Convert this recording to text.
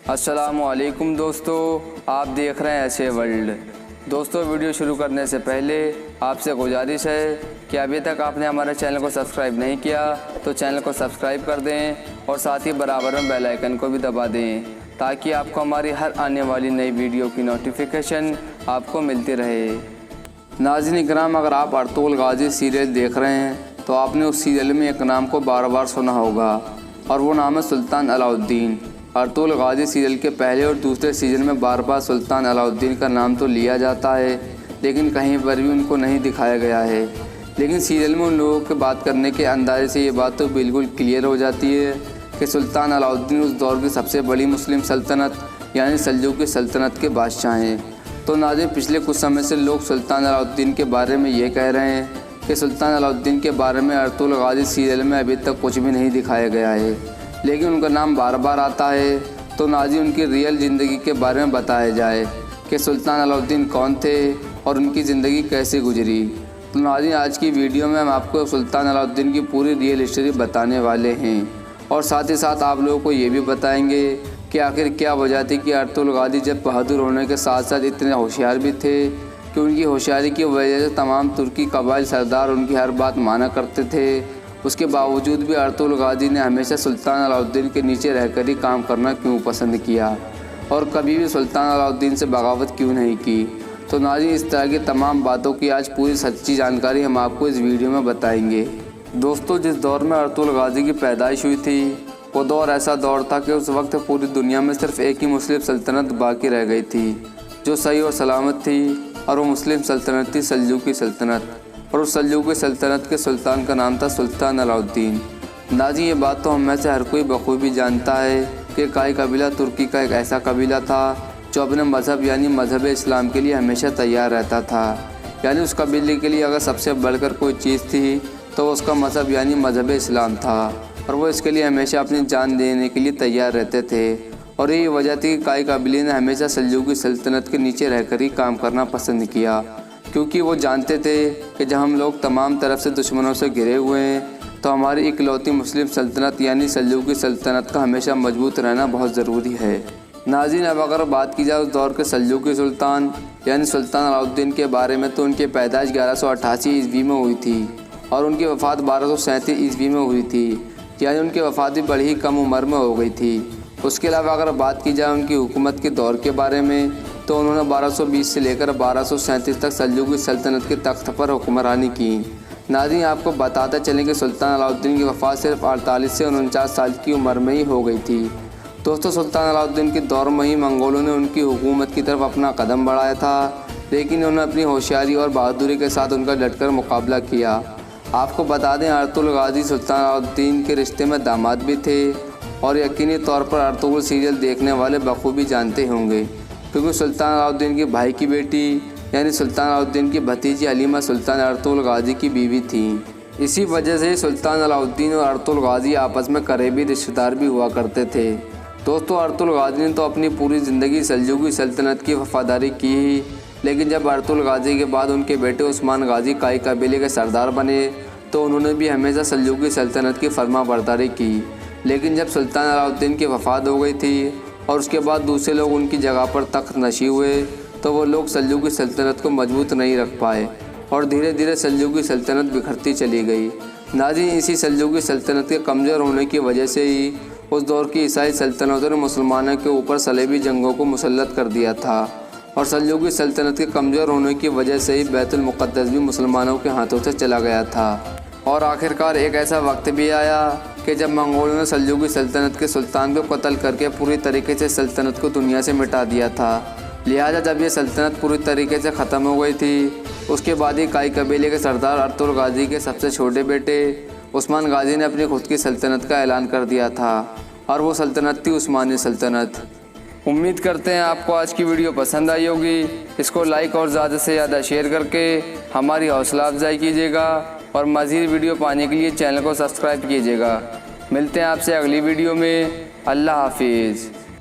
अस्सलामुअलैकुम दोस्तों, आप देख रहे हैं ऐसे वर्ल्ड। दोस्तों, वीडियो शुरू करने से पहले आपसे गुजारिश है कि अभी तक आपने हमारे चैनल को सब्सक्राइब नहीं किया तो चैनल को सब्सक्राइब कर दें और साथ ही बराबर में बेल आइकन को भी दबा दें ताकि आपको हमारी हर आने वाली नई वीडियो की नोटिफिकेशन आपको मिलती रहे। नाज़रीन इकराम, अगर आप अर्तुग़रुल गाज़ी सीरियल देख रहे हैं तो आपने उस सीरियल में एक नाम को बार बार सुना होगा और वो नाम है सुल्तान अलाउद्दीन। अर्तुग़रुल गाज़ी सीरियल के पहले और दूसरे सीज़न में बार बार सुल्तान अलाउद्दीन का नाम तो लिया जाता है, लेकिन कहीं पर भी उनको नहीं दिखाया गया है। लेकिन सीरियल में उन लोगों के बात करने के अंदाजे से ये बात तो बिल्कुल क्लियर हो जाती है कि सुल्तान अलाउद्दीन उस दौर की सबसे बड़ी मुस्लिम सल्तनत यानी सल्जूक़ी सल्तनत के बादशाह हैं। तो नाज़रीन, पिछले कुछ समय से लोग सुल्तान अलाउद्दीन के बारे में ये कह रहे हैं कि सुल्तान अलाउद्दीन के बारे में अर्तुग़रुल गाज़ी सीरियल में अभी तक कुछ भी नहीं दिखाया गया है, लेकिन उनका नाम बार बार आता है। तो नाज़रीन, उनकी रियल ज़िंदगी के बारे में बताया जाए कि सुल्तान अलाउद्दीन कौन थे और उनकी ज़िंदगी कैसे गुजरी। तो नाज़रीन, आज की वीडियो में हम आपको सुल्तान अलाउद्दीन की पूरी रियल हिस्ट्री बताने वाले हैं और साथ ही साथ आप लोगों को ये भी बताएंगे कि आखिर क्या वजह थी कि अर्तुग़रुल गाज़ी जब बहादुर होने के साथ साथ इतने होशियार भी थे कि उनकी होशियारी की वजह से तमाम तुर्की कबाइल सरदार उनकी हर बात माना करते थे। उसके बावजूद भी अर्तुग़रुल गाज़ी ने हमेशा सुल्तान अलाउद्दीन के नीचे रहकर ही काम करना क्यों पसंद किया और कभी भी सुल्तान अलाउद्दीन से बगावत क्यों नहीं की। तो नाज़रीन, इस तरह की तमाम बातों की आज पूरी सच्ची जानकारी हम आपको इस वीडियो में बताएंगे। दोस्तों, जिस दौर में अर्तुग़रुल गाज़ी की पैदाइश हुई थी वो दौर ऐसा दौर था कि उस वक्त पूरी दुनिया में सिर्फ एक ही मुस्लिम सल्तनत बाकी रह गई थी जो सही और सलामत थी, और वो मुस्लिम सल्तनत थी सल्जूक़ी सल्तनत। और उस सल्जूक़ी सल्तनत के सुल्तान का नाम था सुल्तान अलाउद्दीन। नाज़रीन, ये बात तो हम में से हर कोई बखूबी जानता है कि काई कबीला तुर्की का एक ऐसा कबीला था जो अपने मज़हब यानी मज़हब इस्लाम के लिए हमेशा तैयार रहता था। यानी उस कबीले के लिए अगर सबसे बढ़कर कोई चीज़ थी तो उसका मज़हब यानी मज़हब इस्लाम था और वो इसके लिए हमेशा अपनी जान देने के लिए तैयार रहते थे। और यही वजह थी कि काई कबीले ने हमेशा सल्जूक़ी सल्तनत के नीचे रहकर ही काम करना पसंद किया, क्योंकि वो जानते थे कि जब हम लोग तमाम तरफ से दुश्मनों से घिरे हुए हैं तो हमारी इकलौती मुस्लिम सल्तनत यानी सल्जूक़ी सल्तनत का हमेशा मजबूत रहना बहुत ज़रूरी है। नाज़रीन, अब अगर बात की जाए उस दौर के सल्जूक़ी सुल्तान यानी सुल्तान अलाउद्दीन के बारे में, तो उनकी पैदाइश 1188 ईस्वी में हुई थी और उनकी वफ़ात 1237 ईस्वी में हुई थी, यानी उनकी वफ़ात भी बड़ी ही कम उम्र में हो गई थी। उसके अलावा अगर बात की जाए उनकी हुकूमत के दौर के बारे में, तो उन्होंने 1220 से लेकर 1237 तक सल्जूक़ी सल्तनत के तख्त पर हुक्मरानी की। नाज़रीन, आपको बताते चलें कि सुल्तान अलाउद्दीन की वफ़ात सिर्फ 48 से 49 साल की उम्र में ही हो गई थी। दोस्तों, सुल्तान अलाउद्दीन के दौर में ही मंगोलों ने उनकी हुकूमत की तरफ अपना कदम बढ़ाया था, लेकिन उन्होंने अपनी होशियारी और बहादुरी के साथ उनका डटकर मुकाबला किया। आपको बता दें, अर्तुग़रुल गाज़ी सुल्तान अलाउद्दीन के रिश्ते में दामाद भी थे और यकीनी तौर पर अर्तुग़रुल सीरियल देखने वाले बखूबी जानते होंगे, क्योंकि सुल्तान अलाउद्दीन के भाई की बेटी यानी सुल्तान अलाउद्दीन की भतीजी हलीमा सुल्तान अर्तुग़रुल गाज़ी की बीवी थी। इसी वजह से सुल्तान अलाउद्दीन और अर्तुग़रुल गाज़ी आपस में करीबी रिश्तेदार भी हुआ करते थे। दोस्तों, अर्तुग़रुल गाज़ी ने तो अपनी पूरी ज़िंदगी सल्जूक़ी सल्तनत की वफ़ादारी की ही, लेकिन जब अर्तुग़रुल गाज़ी के बाद उनके बेटे उस्मान गाज़ी काई कबीले के सरदार बने तो उन्होंने भी हमेशा सल्जूक़ी सल्तनत की फरमाबरदारी की। लेकिन जब सुल्तान अलाउद्दीन की वफ़ात हो गई थी और उसके बाद दूसरे लोग उनकी जगह पर तख्त नशी हुए तो वो लोग सल्जूक़ी सल्तनत को मजबूत नहीं रख पाए और धीरे धीरे सल्जूक़ी सल्तनत बिखरती चली गई। नाज़रीन, इसी सल्जूक़ी सल्तनत के कमज़ोर होने की वजह से ही उस दौर की ईसाई सल्तनतों ने मुसलमानों के ऊपर सलेबी जंगों को मुसल्लत कर दिया था और सल्जूक़ी सल्तनत के कमज़ोर होने की वजह से ही बैतुल मुक़द्दस भी मुसलमानों के हाथों से चला गया था। और आखिरकार एक ऐसा वक्त भी आया कि जब मंगोलों ने सल्जूक़ी सल्तनत के सुल्तान को कत्ल करके पूरी तरीके से सल्तनत को दुनिया से मिटा दिया था। लिहाजा जब ये सल्तनत पूरी तरीके से ख़त्म हो गई थी, उसके बाद ही काई कबीले के सरदार अर्तुग़रुल गाज़ी के सबसे छोटे बेटे उस्मान गाज़ी ने अपनी खुद की सल्तनत का ऐलान कर दिया था और वो सल्तनत थी उस्मानी सल्तनत। उम्मीद करते हैं आपको आज की वीडियो पसंद आई होगी। इसको लाइक और ज़्यादा से ज़्यादा शेयर करके हमारी हौसला अफजाई कीजिएगा और मज़ीद वीडियो पाने के लिए चैनल को सब्सक्राइब कीजिएगा। मिलते हैं आपसे अगली वीडियो में। अल्लाह हाफिज़।